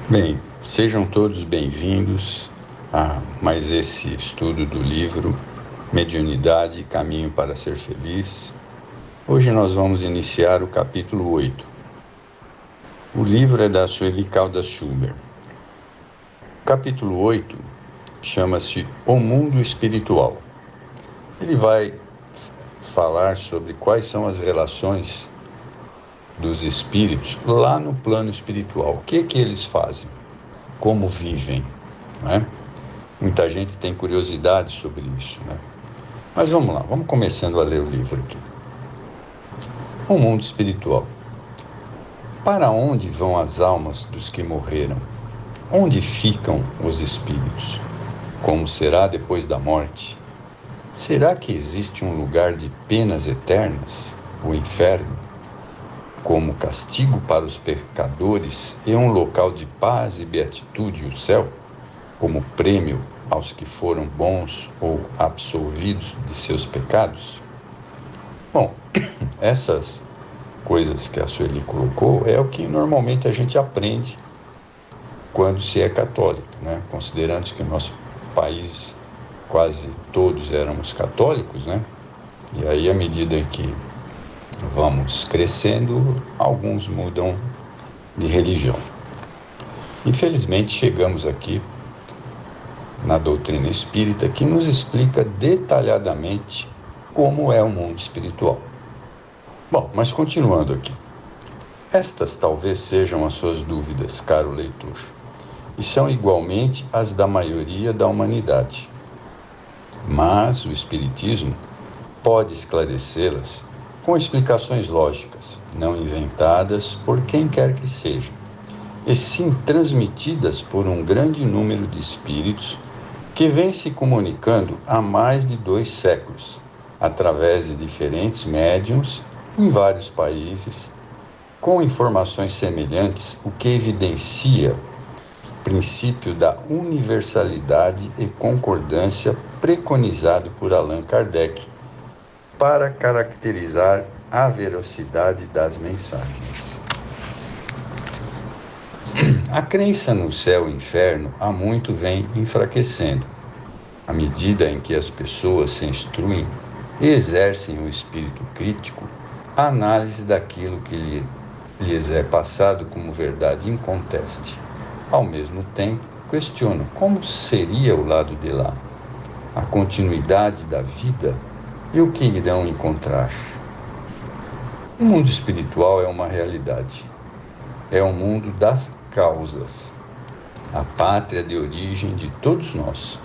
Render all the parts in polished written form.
Bem, sejam todos bem-vindos a mais esse estudo do livro Mediunidade, Caminho para Ser Feliz. Hoje nós vamos iniciar o capítulo 8. O livro é da Sueli Caldas Schubert. O capítulo 8 chama-se O Mundo Espiritual. Ele vai falar sobre quais são as relações dos espíritos lá no plano espiritual. O que eles fazem? Como vivem? Né? Muita gente tem curiosidade sobre isso, né? Mas vamos lá, vamos começando a ler o livro aqui. O mundo espiritual. Para onde vão as almas dos que morreram? Onde ficam os espíritos? Como será depois da morte? Será que existe um lugar de penas eternas, o inferno, como castigo para os pecadores e um local de paz e beatitude, o céu, como prêmio aos que foram bons ou absolvidos de seus pecados? Bom, essas coisas que a Sueli colocou é o que normalmente a gente aprende quando se é católico, né? Considerando que no nosso país quase todos éramos católicos, né? E aí, à medida em que vamos crescendo, alguns mudam de religião. Infelizmente, chegamos aqui na doutrina espírita, que nos explica detalhadamente como é o mundo espiritual. Bom, mas continuando aqui. Estas talvez sejam as suas dúvidas, caro leitor, e são igualmente as da maioria da humanidade. Mas o Espiritismo pode esclarecê-las com explicações lógicas, não inventadas por quem quer que seja, e sim transmitidas por um grande número de espíritos que vem se comunicando há mais de 2 séculos, através de diferentes médiuns em vários países, com informações semelhantes, o que evidencia o princípio da universalidade e concordância preconizado por Allan Kardec para caracterizar a veracidade das mensagens. A crença no céu e inferno há muito vem enfraquecendo, à medida em que as pessoas se instruem e exercem o espírito crítico, a análise daquilo que lhes é passado como verdade inconteste. Ao mesmo tempo, questionam como seria o lado de lá, a continuidade da vida e o que irão encontrar. O mundo espiritual é uma realidade. É o mundo das causas, a pátria de origem de todos nós,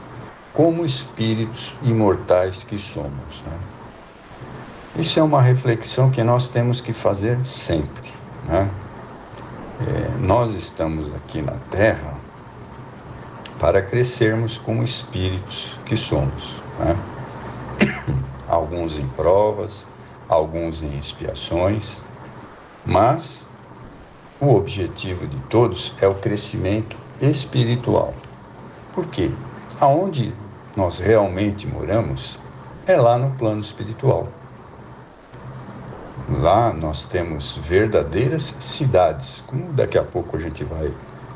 como espíritos imortais que somos, né? Isso é uma reflexão que nós temos que fazer sempre, né? Nós estamos aqui na Terra para crescermos como espíritos que somos, né? Alguns em provas, alguns em expiações, mas o objetivo de todos é o crescimento espiritual. Por quê? Aonde nós realmente moramos é lá no plano espiritual. Lá nós temos verdadeiras cidades, como daqui a pouco a gente vai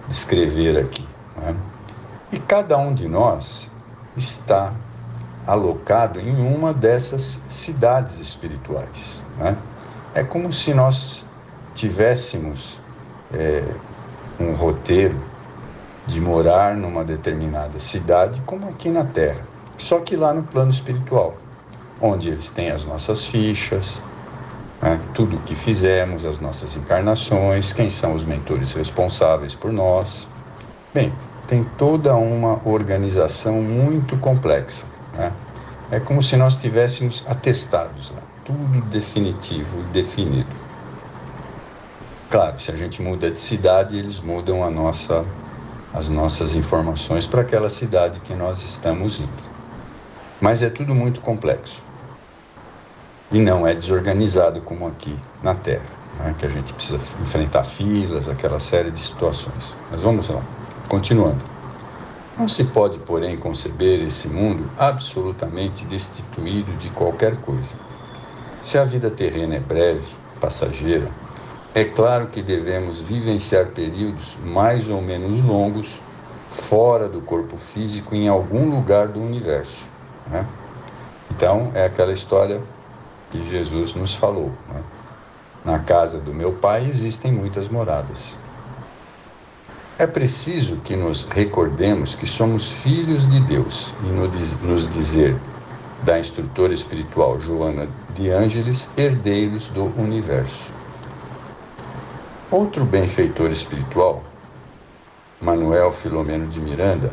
descrever aqui, né? E cada um de nós está alocado em uma dessas cidades espirituais, né? É como se nós tivéssemos um roteiro de morar numa determinada cidade, como aqui na Terra, só que lá no plano espiritual, onde eles têm as nossas fichas, né? Tudo o que fizemos, as nossas encarnações, quem são os mentores responsáveis por nós. Bem, tem toda uma organização muito complexa, né? É como se nós tivéssemos atestados lá, tudo definitivo e definido. Claro, se a gente muda de cidade, eles mudam as nossas informações para aquela cidade que nós estamos indo. Mas é tudo muito complexo. E não é desorganizado como aqui na Terra, né? Que a gente precisa enfrentar filas, aquela série de situações. Mas vamos lá, continuando. Não se pode, porém, conceber esse mundo absolutamente destituído de qualquer coisa. Se a vida terrena é breve, passageira, É claro que devemos vivenciar períodos mais ou menos longos fora do corpo físico em algum lugar do universo, né? Então, é aquela história que Jesus nos falou, né? Na casa do meu Pai existem muitas moradas. É preciso que nos recordemos que somos filhos de Deus e nos dizer da instrutora espiritual Joana de Ângeles, herdeiros do universo. Outro benfeitor espiritual, Manuel Filomeno de Miranda,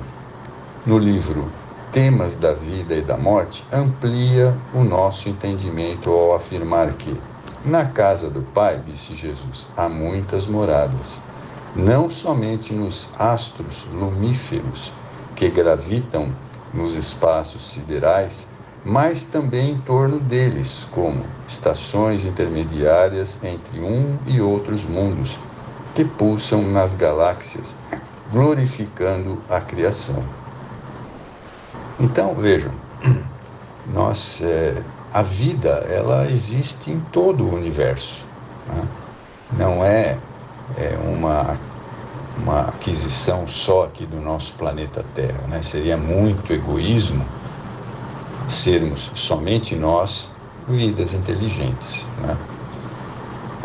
no livro Temas da Vida e da Morte, amplia o nosso entendimento ao afirmar que, na casa do Pai, disse Jesus, há muitas moradas, não somente nos astros lumíferos que gravitam nos espaços siderais, mas também em torno deles, como estações intermediárias entre um e outros mundos, que pulsam nas galáxias, glorificando a criação. Então, vejam, a vida, ela existe em todo o universo, né? Não é uma aquisição só aqui do nosso planeta Terra, né? Seria muito egoísmo sermos somente nós vidas inteligentes, né?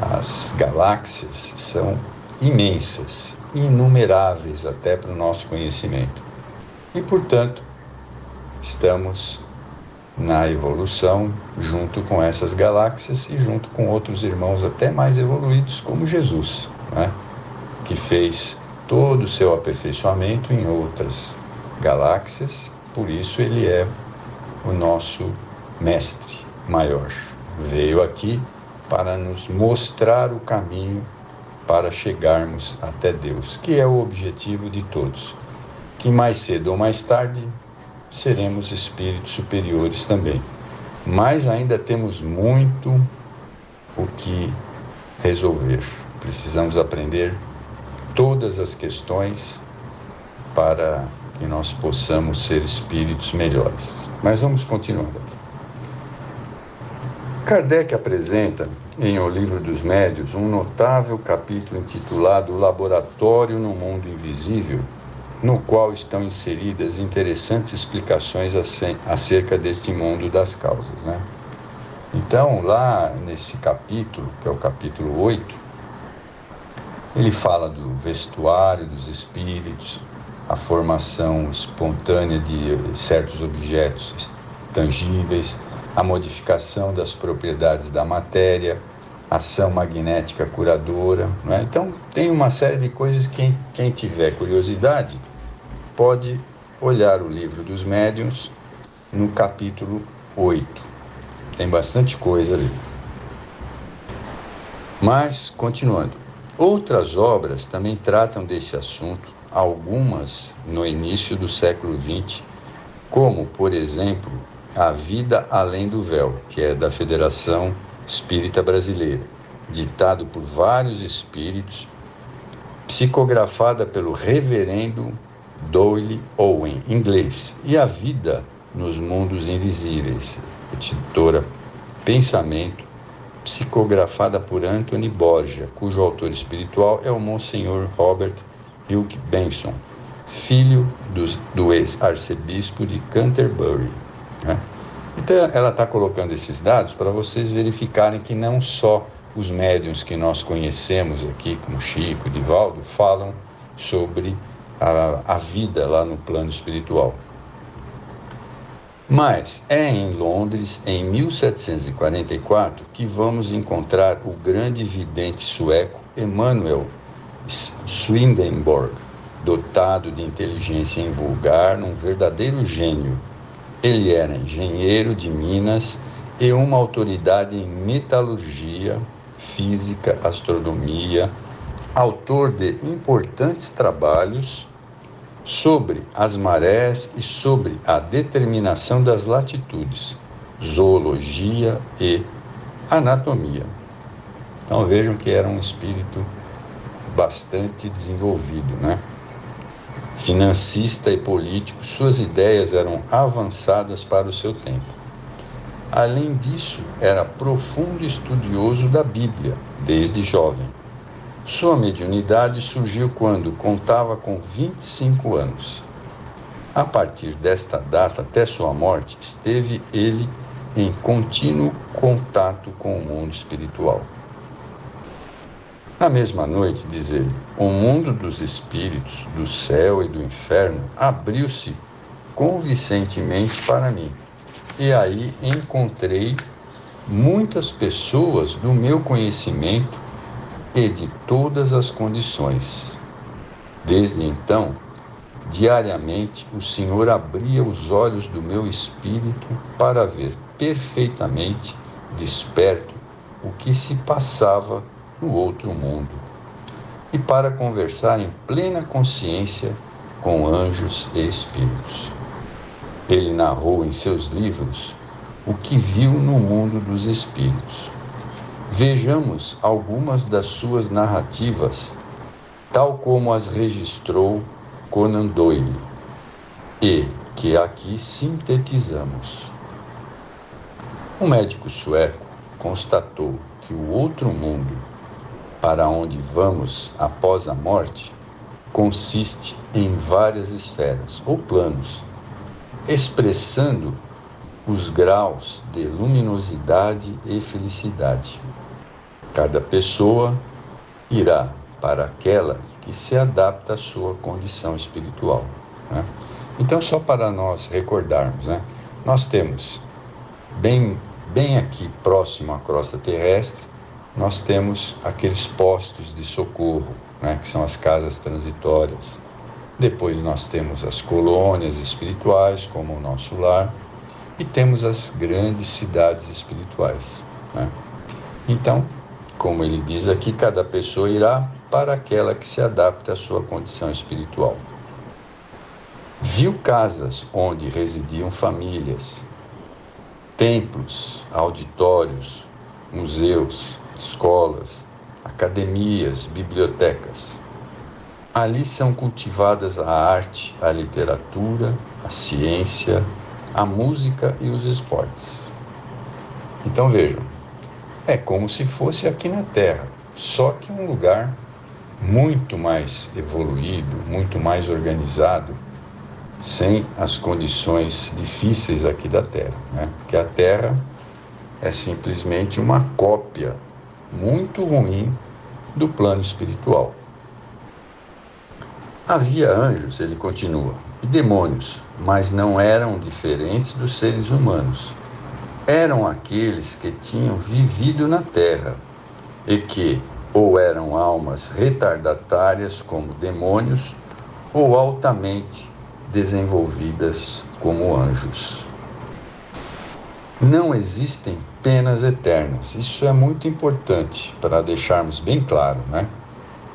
As galáxias são imensas, inumeráveis até para o nosso conhecimento. E, portanto, estamos na evolução junto com essas galáxias e junto com outros irmãos até mais evoluídos, como Jesus, né? Que fez todo o seu aperfeiçoamento em outras galáxias, por isso ele é o nosso mestre maior. Veio aqui para nos mostrar o caminho para chegarmos até Deus, que é o objetivo de todos. Que mais cedo ou mais tarde seremos espíritos superiores também. Mas ainda temos muito o que resolver. Precisamos aprender todas as questões para que nós possamos ser espíritos melhores. Mas vamos continuar aqui. Kardec apresenta em O Livro dos Médiuns um notável capítulo intitulado O Laboratório no Mundo Invisível, no qual estão inseridas interessantes explicações acerca deste mundo das causas, né? Então, lá nesse capítulo, que é o capítulo 8, ele fala do vestuário dos espíritos, a formação espontânea de certos objetos tangíveis, a modificação das propriedades da matéria, ação magnética curadora, né? Então, tem uma série de coisas que quem tiver curiosidade pode olhar o Livro dos Médiuns no capítulo 8. Tem bastante coisa ali. Mas, continuando, outras obras também tratam desse assunto, algumas no início do século XX, como, por exemplo, A Vida Além do Véu, que é da Federação Espírita Brasileira, ditado por vários espíritos, psicografada pelo reverendo Doyle Owen, inglês, e A Vida nos Mundos Invisíveis, editora Pensamento, psicografada por Anthony Borgia, cujo autor espiritual é o Monsenhor Robert Hugh Benson, filho do ex-arcebispo de Canterbury, né? Então, ela está colocando esses dados para vocês verificarem que não só os médiuns que nós conhecemos aqui, como Chico e Divaldo, falam sobre a vida lá no plano espiritual. Mas é em Londres, em 1744, que vamos encontrar o grande vidente sueco Emanuel Swedenborg, dotado de inteligência invulgar, um verdadeiro gênio. Ele era engenheiro de minas e uma autoridade em metalurgia, física, astronomia, autor de importantes trabalhos sobre as marés e sobre a determinação das latitudes, zoologia e anatomia. Então vejam que era um espírito bastante desenvolvido, né? Financista e político, suas ideias eram avançadas para o seu tempo. Além disso, era profundo estudioso da Bíblia, desde jovem, Sua mediunidade surgiu quando contava com 25 anos. A partir desta data até sua morte, esteve ele em contínuo contato com o mundo espiritual. Na mesma noite, diz ele, o mundo dos espíritos, do céu e do inferno, abriu-se convincentemente para mim. E aí encontrei muitas pessoas do meu conhecimento e de todas as condições. Desde então, diariamente, o Senhor abria os olhos do meu espírito para ver perfeitamente, desperto, o que se passava no outro mundo e para conversar em plena consciência com anjos e espíritos. Ele narrou em seus livros o que viu no mundo dos espíritos. Vejamos algumas das suas narrativas, tal como as registrou Conan Doyle, e que aqui sintetizamos. Um médico sueco constatou que o outro mundo, para onde vamos após a morte, consiste em várias esferas ou planos, expressando os graus de luminosidade e felicidade. Cada pessoa irá para aquela que se adapta à sua condição espiritual, né? Então, só para nós recordarmos, né? Nós temos, bem aqui próximo à crosta terrestre, nós temos aqueles postos de socorro, né? Que são as casas transitórias. Depois nós temos as colônias espirituais, como o nosso lar, e temos as grandes cidades espirituais, né? Então, como ele diz aqui, cada pessoa irá para aquela que se adapta à sua condição espiritual. Viu casas onde residiam famílias, templos, auditórios, museus, escolas, academias, bibliotecas. Ali são cultivadas a arte, a literatura, a ciência, a música e os esportes. Então vejam, é como se fosse aqui na Terra, só que um lugar muito mais evoluído, muito mais organizado, sem as condições difíceis aqui da Terra, né? Porque a Terra é simplesmente uma cópia muito ruim do plano espiritual. Havia anjos, ele continua, e demônios, mas não eram diferentes dos seres humanos. Eram aqueles que tinham vivido na Terra e que ou eram almas retardatárias como demônios ou altamente desenvolvidas como anjos. Não existem penas eternas. Isso é muito importante para deixarmos bem claro, né?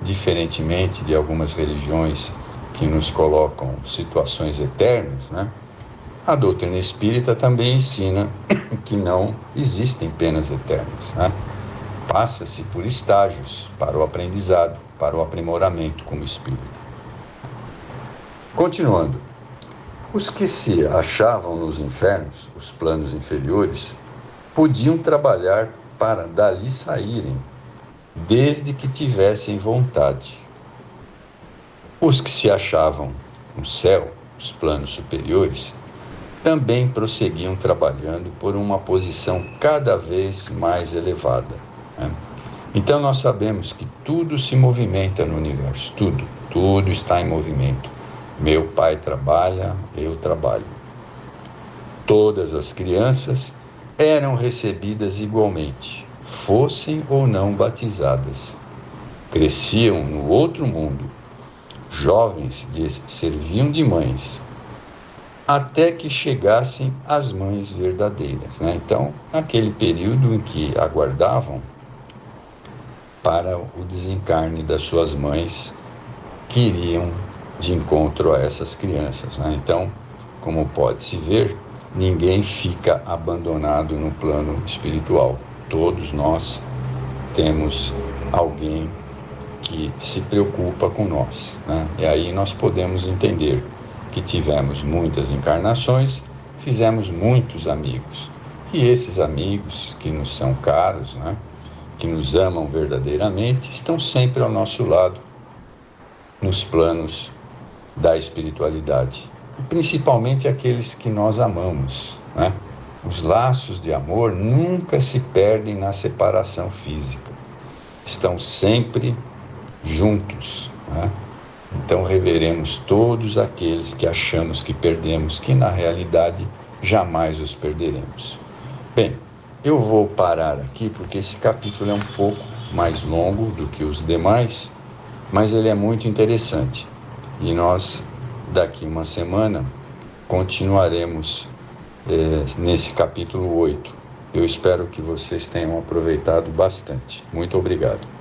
Diferentemente de algumas religiões que nos colocam situações eternas, né? A doutrina espírita também ensina que não existem penas eternas, né? Passa-se por estágios para o aprendizado, para o aprimoramento como espírito. Continuando, os que se achavam nos infernos, os planos inferiores, podiam trabalhar para dali saírem, desde que tivessem vontade. Os que se achavam no céu, os planos superiores, também prosseguiam trabalhando por uma posição cada vez mais elevada, né? Então nós sabemos que tudo se movimenta no universo, tudo está em movimento. Meu pai trabalha, eu trabalho. Todas as crianças eram recebidas igualmente, fossem ou não batizadas. Cresciam no outro mundo. Jovens lhes serviam de mães, até que chegassem as mães verdadeiras, né? Então, aquele período em que aguardavam para o desencarne das suas mães, que iriam de encontro a essas crianças, né? Então, como pode-se ver, ninguém fica abandonado no plano espiritual. Todos nós temos alguém que se preocupa com nós, né? E aí nós podemos entender que tivemos muitas encarnações, fizemos muitos amigos. E esses amigos que nos são caros, né, que nos amam verdadeiramente, estão sempre ao nosso lado, nos planos da espiritualidade. E principalmente aqueles que nós amamos, né? Os laços de amor nunca se perdem na separação física. Estão sempre juntos, né? Então reveremos todos aqueles que achamos que perdemos, que na realidade jamais os perderemos. Bem, eu vou parar aqui porque esse capítulo é um pouco mais longo do que os demais, mas ele é muito interessante. E nós, daqui uma semana, continuaremos nesse capítulo 8. Eu espero que vocês tenham aproveitado bastante. Muito obrigado.